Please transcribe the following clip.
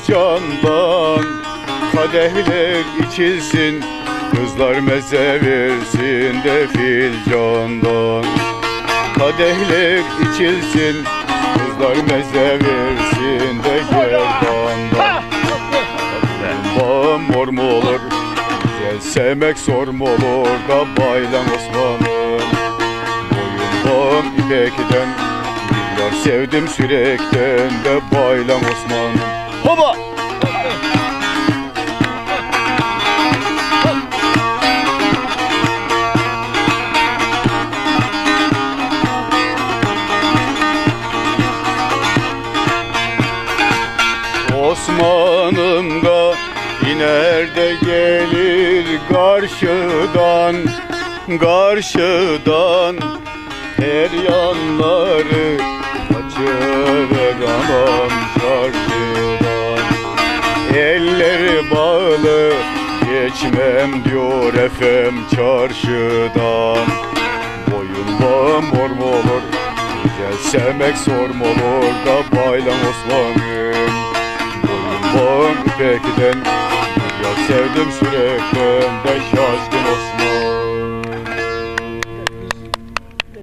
candan. Kadehler içilsin, kızlar meze versin de filcandan. Kadehler içilsin, kızlar meze versin de gerdandan. Bağım mor mu olur, güzel sevmek zor mu olur da baylan Osman'ım. Boyun bağım ipekten, bir yar sevdim sürekten de baylan Osman'ım. Hoba! Osman'ım da iner de gelir karşıdan, karşıdan. Her yanları açıver anam çarşıdan. Elleri bağlı geçmem diyor efem çarşıdan. Boyun bağım mor mu olur, güzel sevmek zor mu olur da baylan Osman'ım. Boyun bağım ipekten, bir yar sevdim sürekli de şaşkın.